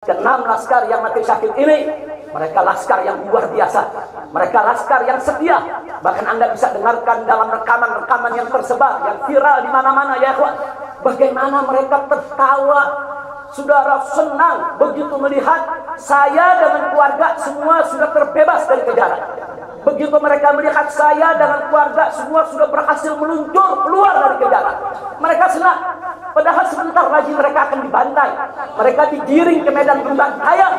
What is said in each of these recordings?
Keenam laskar yang mati syahid ini, mereka laskar yang luar biasa. Mereka laskar yang setia. Bahkan Anda bisa dengarkan dalam rekaman-rekaman yang tersebar, yang viral di mana-mana ya ikhwan. Bagaimana mereka tertawa, saudara senang begitu melihat saya dengan keluarga semua sudah terbebas dari kejaran. Begitu mereka melihat saya dengan keluarga semua sudah berhasil meluncur keluar dari kejaran, mereka senang. Padahal sebentar lagi mereka akan dibantai, mereka digiring ke medan pembantaian.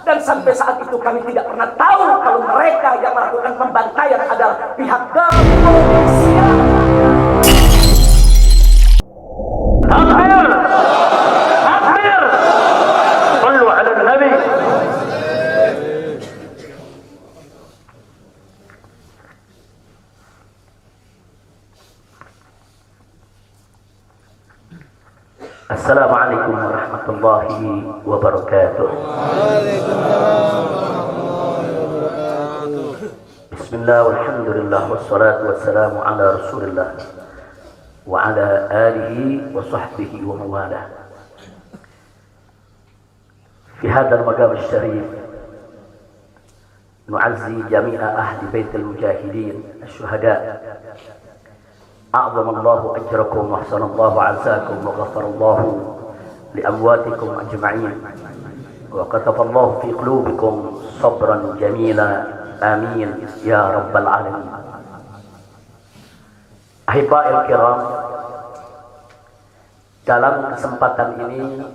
Dan sampai saat itu kami tidak pernah tahu kalau mereka yang melakukan pembantaian adalah pihak kepolisian. Akhir, akhir, sallu ala Nabi. Assalamualaikum warahmatullahi wabarakatuh. Bismillah walhamdulillah wassalatu wassalamu ala rasulillah wa ala alihi wa sahbihi wa mawalah. Fi hadzal maqam asy-syarif nu'azzi jami'a ahli baitil mujahidin asy-syuhada. أعظم الله أجركم وأحسن الله عزاكم وغفر الله لأمواتكم أجمعين وكتب الله في قلوبكم صبرا جميلا آمين يا رب العالمين. Ahiba'il kiram, dalam kesempatan ini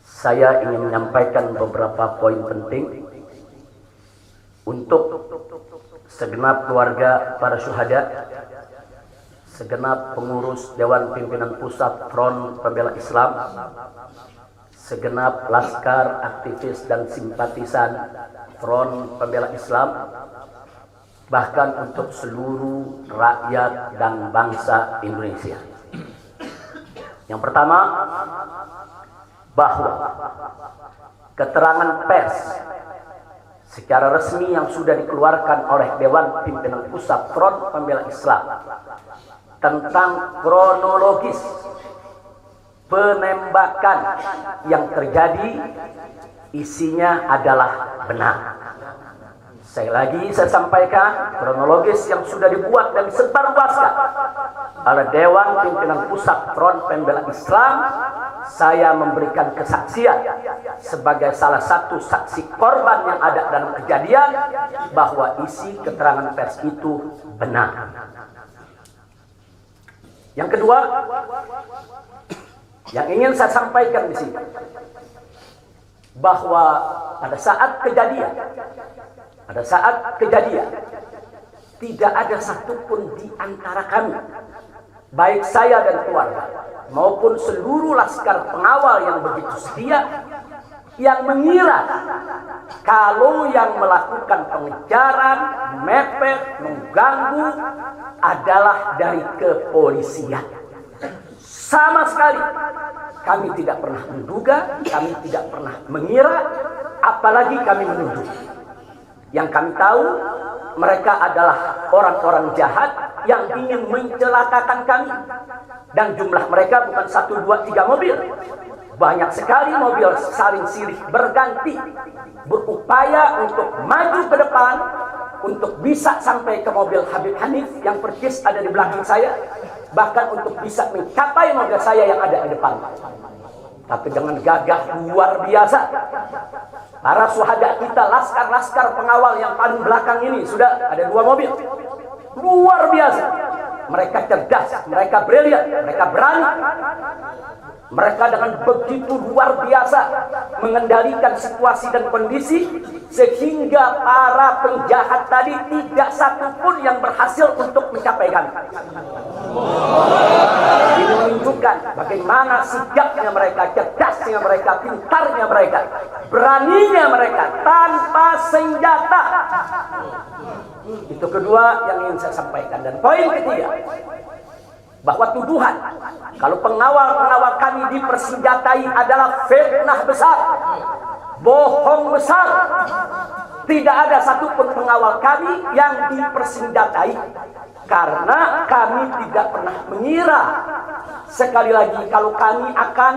saya ingin menyampaikan beberapa poin penting untuk segenap keluarga para syuhada, segenap pengurus Dewan Pimpinan Pusat Front Pembela Islam, segenap laskar, aktivis dan simpatisan Front Pembela Islam, bahkan untuk seluruh rakyat dan bangsa Indonesia. Yang pertama, bahwa keterangan pers secara resmi yang sudah dikeluarkan oleh Dewan Pimpinan Pusat Front Pembela Islam tentang kronologis penembakan yang terjadi isinya adalah benar. Saya sampaikan kronologis yang sudah dibuat dan disebarluaskan oleh Dewan Pimpinan Pusat Front Pembela Islam. Saya memberikan kesaksian sebagai salah satu saksi korban yang ada dalam kejadian bahwa isi keterangan pers itu benar. Yang kedua, yang ingin saya sampaikan di sini, bahwa pada saat kejadian tidak ada satupun di antara kami, baik saya dan keluarga maupun seluruh laskar pengawal yang begitu setia, yang mengira kalau yang melakukan pengejaran, mepet, mengganggu adalah dari kepolisian. Sama sekali kami tidak pernah menduga, kami tidak pernah mengira, apalagi kami menuduh. Yang kami tahu, mereka adalah orang-orang jahat yang ingin mencelakakan kami. Dan jumlah mereka bukan 1, 2, 3 mobil. Banyak sekali mobil saling silih berganti, berupaya untuk maju ke depan, untuk bisa sampai ke mobil Habib Hanif yang persis ada di belakang saya, bahkan untuk bisa mencapai mobil saya yang ada di depan. Tapi dengan gagah luar biasa, para syuhada kita, laskar-laskar pengawal yang paling belakang ini, sudah ada 2 mobil. Luar biasa. Mereka cerdas, mereka brilian, mereka berani. Mereka dengan begitu luar biasa mengendalikan situasi dan kondisi, sehingga para penjahat tadi tidak satupun yang berhasil untuk mencapai kami. Ini menunjukkan bagaimana sigapnya mereka, cerdasnya mereka, pintarnya mereka, beraninya mereka tanpa senjata. Itu kedua yang ingin saya sampaikan. Dan poin ketiga, bahwa tuduhan kalau pengawal-pengawal kami dipersenjatai adalah fitnah besar, bohong besar. Tidak ada satupun pengawal kami yang dipersenjatai, karena kami tidak pernah mengira Sekali lagi, kalau kami akan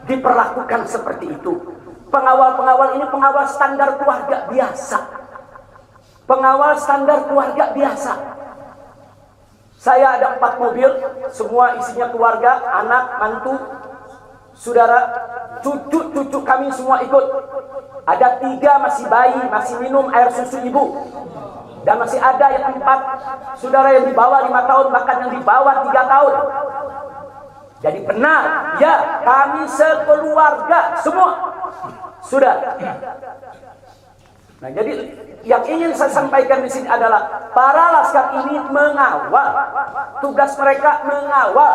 diperlakukan seperti itu. Pengawal-pengawal ini pengawal standar keluarga biasa. Pengawal standar keluarga biasa. Saya ada 4 mobil, semua isinya keluarga, anak, mantu, saudara, cucu-cucu kami semua ikut. Ada 3 masih bayi, masih minum air susu ibu. Dan masih ada yang 4 saudara yang di bawah 5 tahun, bahkan yang di bawah 3 tahun. Jadi benar, ya, kami sekeluarga semua. Sudah. Nah, jadi yang ingin saya sampaikan di sini adalah para laskar ini mengawal. Tugas mereka mengawal,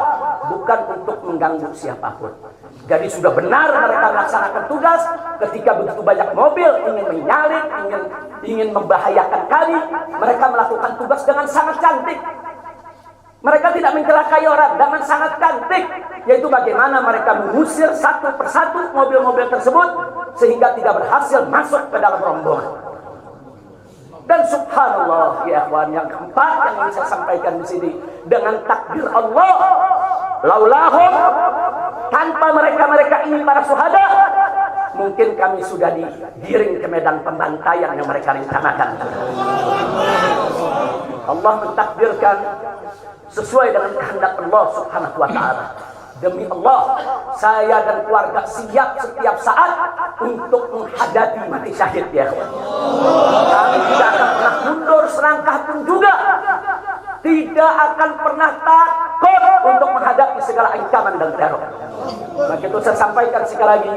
bukan untuk mengganggu siapapun. Jadi sudah benar mereka melaksanakan tugas. Ketika begitu banyak mobil ingin menyalip, ingin membahayakan kami, mereka melakukan tugas dengan sangat cantik. Mereka tidak mencelakai orang dengan sangat cantik, yaitu bagaimana mereka mengusir satu persatu mobil-mobil tersebut sehingga tidak berhasil masuk ke dalam rombongan. Dan subhanallah ya ikhwan, yang keempat yang ingin saya sampaikan di sini, dengan takdir Allah, laulahum, tanpa mereka ini para syuhada, mungkin kami sudah digiring ke medan pembantaian yang mereka rencanakan. Allah mentakdirkan sesuai dengan kehendak Allah subhanahu wa ta'ala. Demi Allah, saya dan keluarga siap setiap saat untuk menghadapi mati syahid ya. Kami tidak akan pernah mundur selangkah pun juga. Tidak akan pernah takut untuk menghadapi segala ancaman dan teror. Maka itu saya sampaikan sekali lagi,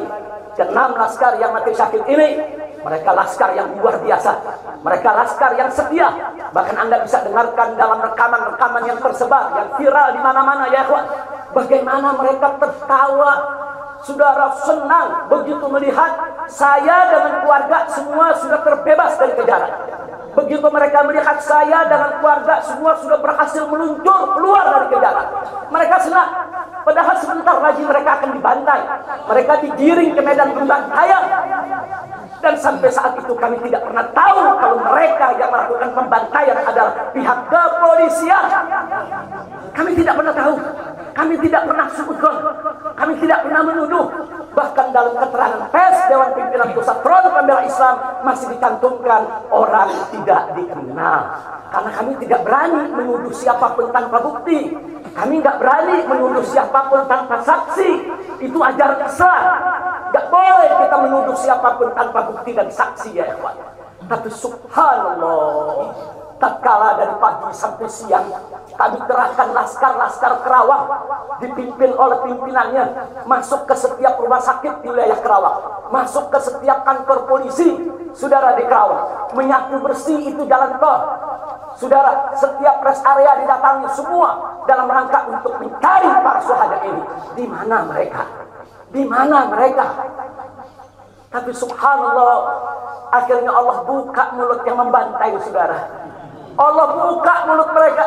ke-6 laskar yang mati syahid ini, mereka laskar yang luar biasa. Mereka laskar yang setia. Bahkan Anda bisa dengarkan dalam rekaman-rekaman yang tersebar, yang viral di mana-mana ya ikhwan. Bagaimana mereka tertawa, saudara, senang begitu melihat saya dengan keluarga semua sudah terbebas dari kejaran. Begitu mereka melihat saya dengan keluarga semua sudah berhasil meluncur keluar dari kejaran, mereka senang. Padahal sebentar lagi mereka akan dibantai. Mereka digiring ke medan pembantaian. Dan sampai saat itu kami tidak pernah tahu kalau mereka yang melakukan pembantaian adalah pihak kepolisian. Kami tidak pernah tahu. Kami tidak pernah suudzon. Kami tidak pernah menuduh. Bahkan dalam keterangan pers Dewan Pimpinan Pusat Front Pembela Islam masih dicantumkan orang tidak dikenal. Karena kami tidak berani menuduh siapapun tanpa bukti. Kami nggak berani menuduh siapapun tanpa saksi. Itu ajaran Islam. Nggak boleh kita menuduh siapapun tanpa bukti dan saksi ya ikhwan. Tapi subhanallah, tatkala dari pagi sampai siang kami kerahkan laskar-laskar Kerawang dipimpin oleh pimpinannya masuk ke setiap rumah sakit di wilayah Kerawang, masuk ke setiap kantor polisi saudara di Kerawang, menyapu bersih itu jalan tol. Saudara, setiap rest area didatangi semua dalam rangka untuk mencari para syuhada ini. Di mana mereka? Di mana mereka? Tapi subhanallah, akhirnya Allah buka mulut yang membantai saudara. Allah buka mulut mereka.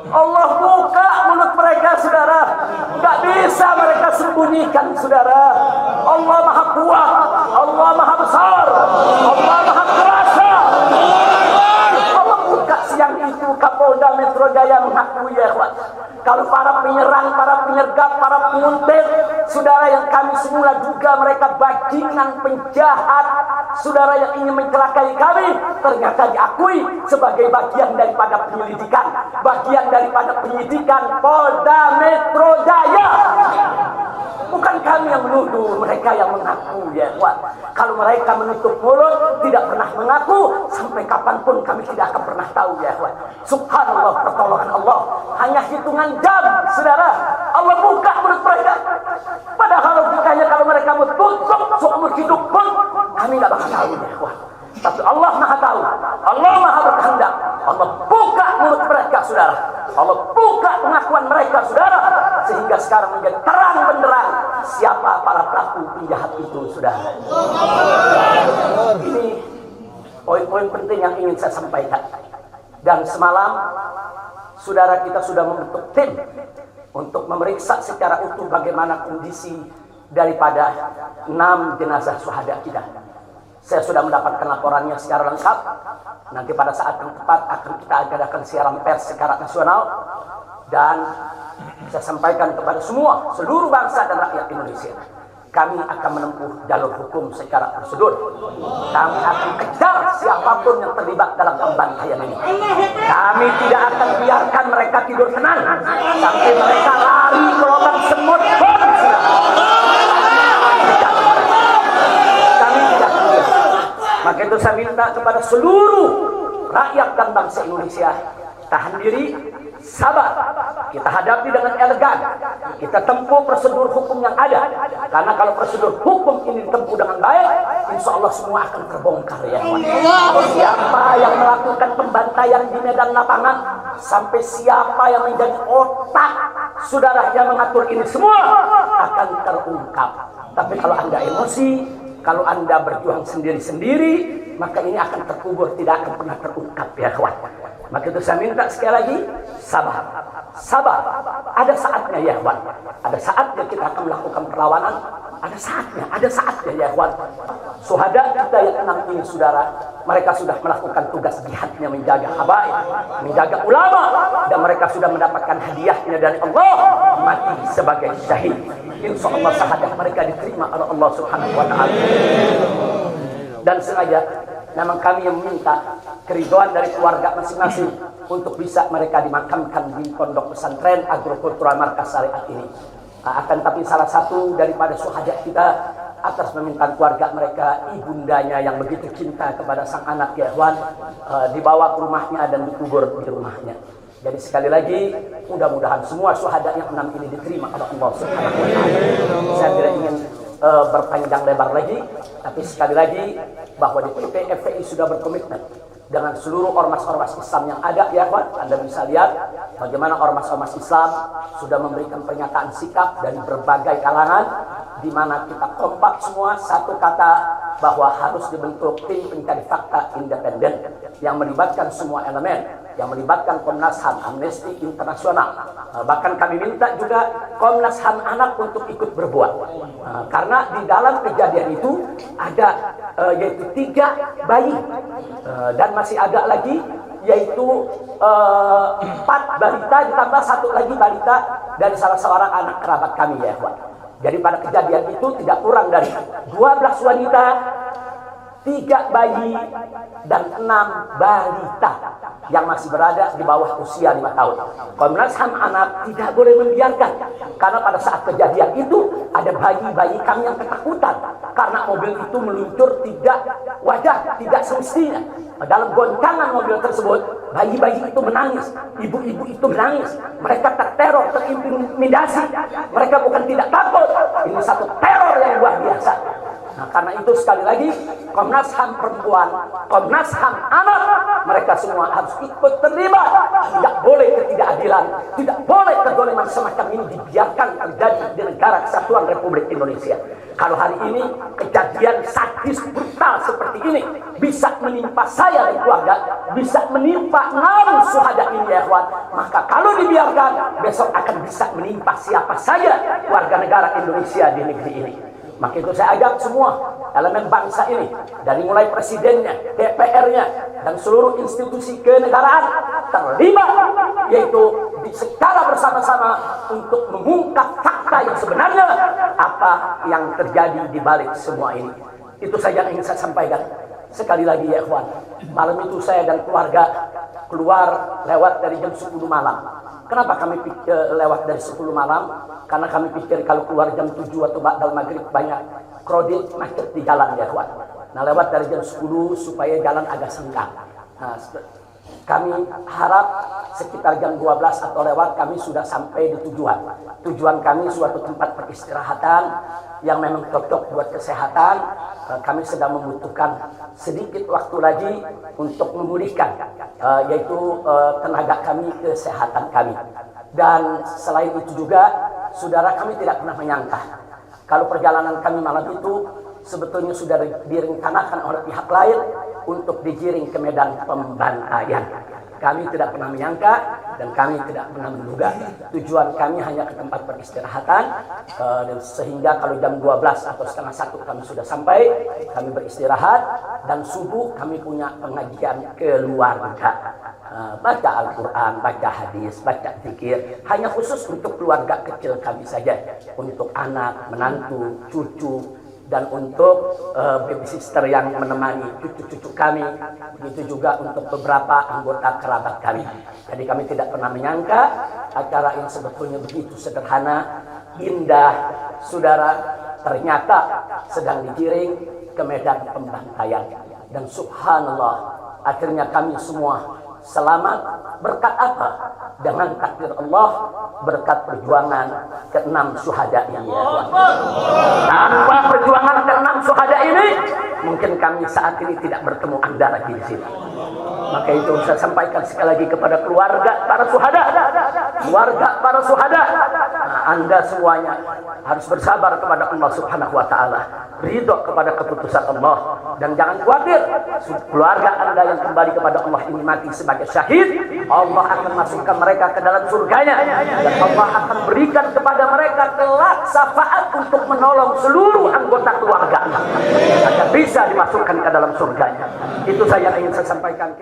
Allah buka mulut mereka saudara. Gak bisa mereka sembunyikan saudara. Allah maha kuat, Allah maha besar, Allah maha kuasa. Allah buka siang itu Kapolda Metro Jaya mengakui ya ikhwan, kalau para penyerang, para penyergap, para penguntit saudara yang kami semula duga mereka bajingan penjahat, saudara yang ingin mencelakai kami, ternyata diakui sebagai bagian daripada penyelidikan, bagian daripada penyidikan Polda Metro Jaya. Bukan kami yang menuduh, mereka yang mengaku ya ikhwan. Kalau mereka menutup mulut, tidak pernah mengaku, sampai kapanpun kami tidak akan pernah tahu ya ikhwan. Subhanallah, pertolongan Allah hanya hitungan jam saudara. Allah buka mulut mereka. Padahal logikanya kalau mereka mau tutup seumur hidup pun kami nggak bakal tahu ya ikhwan. Tapi Allah maha tahu, Allah maha berkehendak. Allah buka mulut mereka saudara, Allah buka pengakuan mereka saudara, sehingga sekarang menjadi terang benderang siapa para pelaku penjahat itu saudara. Ini poin-poin penting yang ingin saya sampaikan. Dan semalam saudara kita sudah membentuk tim untuk memeriksa secara utuh bagaimana kondisi daripada 6 jenazah syuhada kita. Saya sudah mendapatkan laporannya secara lengkap. Nanti pada saat yang tepat akan kita adakan siaran pers secara nasional. Dan Saya sampaikan kepada semua, seluruh bangsa dan rakyat Indonesia, kami akan menempuh jalur hukum secara prosedur. Kami akan kejar siapapun yang terlibat dalam pembantaian ini. Kami tidak akan biarkan mereka tidur tenang sampai mereka lari ke lubang semut. Kami tidak boleh. Maka itu saya minta kepada seluruh rakyat dan bangsa Indonesia, tahan diri, sabar. Kita hadapi dengan elegan. Kita tempuh prosedur hukum yang ada. Karena kalau prosedur hukum ini ditempuh dengan baik, insya Allah semua akan terbongkar ya. Siapa yang melakukan pembantaian di medan lapangan, sampai siapa yang menjadi otak saudara yang mengatur ini semua akan terungkap. Tapi kalau Anda emosi, kalau Anda berjuang sendiri-sendiri, maka ini akan terkubur, tidak akan pernah terungkap ya kawan. Maka itu saya minta sekali lagi, sabar. Sabar. Ada saatnya ya kawan. Ada saatnya kita akan melakukan perlawanan. Ada saatnya ya kawan. Syuhada kita yang 6 ini saudara, mereka sudah melakukan tugas jihadnya, menjaga habaib, menjaga ulama, dan mereka sudah mendapatkan hadiahnya dari Allah, mati sebagai syahid. Insya Allah syahadat mereka diterima oleh Allah Subhanahu wa Ta'ala. Dan sengaja memang kami yang meminta keridhaan dari keluarga masing-masing untuk bisa mereka dimakamkan di pondok pesantren agrokultural markas syariat ini. Akan tapi salah satu daripada syuhada kita atas permintaan keluarga mereka, ibundanya yang begitu cinta kepada sang anak ya ikhwan, dibawa ke rumahnya dan dikubur di rumahnya. Jadi sekali lagi, mudah-mudahan semua syuhada yang 6 ini diterima oleh Allah Subhanahu wa Ta'ala. Saya tidak ingin berpanjang lebar lagi, tapi sekali lagi bahwa di PT FPI sudah berkomitmen dengan seluruh ormas-ormas Islam yang ada ya kawan. Anda bisa lihat bagaimana ormas-ormas Islam sudah memberikan pernyataan sikap dari berbagai kalangan, di mana kita kompak semua satu kata bahwa harus dibentuk tim pencari fakta independen yang melibatkan semua elemen, yang melibatkan Komnas HAM, Amnesty Internasional. Bahkan kami minta juga Komnas HAM anak untuk ikut berbuat. Karena di dalam kejadian itu ada yaitu 3 bayi dan masih ada lagi yaitu 4 balita ditambah 1 lagi balita dari salah seorang anak kerabat kami ya Pak. Jadi pada kejadian itu tidak kurang dari 12 wanita, 3 bayi, dan 6 balita yang masih berada di bawah usia 5 tahun. Komnas HAM anak tidak boleh membiarkan, karena pada saat kejadian itu ada bayi-bayi kami yang ketakutan karena mobil itu meluncur tidak wajar, tidak semestinya. Dalam goncangan mobil tersebut, bayi-bayi itu menangis, ibu-ibu itu menangis, mereka terteror, terintimidasi. Mereka bukan tidak takut, ini satu teror yang luar biasa. Nah, karena itu sekali lagi Komnas HAM perempuan, Komnas HAM anak, mereka semua harus ikut terlibat. Tidak boleh ketidakadilan, tidak boleh kezaliman semacam ini dibiarkan terjadi di negara kesatuan Republik Indonesia. Kalau hari ini kejadian sadis brutal seperti ini bisa menimpa saya dan keluarga, bisa menimpa 6 syuhada ini ya ikhwan, maka kalau dibiarkan besok akan bisa menimpa siapa saja warga negara Indonesia di negeri ini. Maka itu saya ajak semua elemen bangsa ini, dari mulai presidennya, DPR-nya, dan seluruh institusi kenegaraan terlibat, yaitu secara bersama-sama untuk mengungkap fakta yang sebenarnya apa yang terjadi di balik semua ini. Itu saja yang ingin saya sampaikan. Sekali lagi ya ikhwan, malam itu saya dan keluarga keluar lewat dari jam 10 malam. Kenapa kami lewat dari 10 malam? Karena kami pikir kalau keluar jam 7 atau ba'dal maghrib banyak krodit macet di jalan ya kawan. Nah lewat dari jam 10 supaya jalan agak senggang. Nah, kami harap sekitar jam 12 atau lewat kami sudah sampai di tujuan. Tujuan kami suatu tempat peristirahatan yang memang cocok buat kesehatan. Kami sedang membutuhkan sedikit waktu lagi untuk memulihkan yaitu tenaga kami, kesehatan kami. Dan selain itu juga saudara, kami tidak pernah menyangka kalau perjalanan kami malam itu sebetulnya sudah direncanakan oleh pihak lain untuk digiring ke medan pembantaian. Kami tidak pernah menyangka dan kami tidak pernah menduga. Tujuan kami hanya ke tempat peristirahatan, dan sehingga kalau jam 12 atau setengah 1 kami sudah sampai, kami beristirahat, dan subuh kami punya pengajian keluarga. Baca Al-Quran, baca hadis, baca zikir, hanya khusus untuk keluarga kecil kami saja, untuk anak, menantu, cucu, dan untuk babysitter yang menemani cucu-cucu kami, begitu juga untuk beberapa anggota kerabat kami. Jadi kami tidak pernah menyangka acara yang sebetulnya begitu sederhana, indah, saudara, ternyata sedang digiring ke medan pembantaian. Dan subhanallah, akhirnya kami semua selamat. Berkat apa? Dengan takdir Allah, berkat perjuangan ke-6 syuhada ini. Tanpa perjuangan ke-6 syuhada ini, mungkin kami saat ini tidak bertemu Anda lagi di sini. Maka itu saya sampaikan sekali lagi kepada keluarga para syuhada. Keluarga para syuhada, Anda semuanya harus bersabar kepada Allah Subhanahu wa taala, ridho kepada keputusan Allah, dan jangan khawatir, keluarga Anda yang kembali kepada Allah ini mati sebagai syahid, Allah akan masukkan mereka ke dalam surganya, dan Allah akan berikan kepada mereka kelak syafaat untuk menolong seluruh anggota keluarga agar bisa dimasukkan ke dalam surganya. Itu saya ingin saya sampaikan.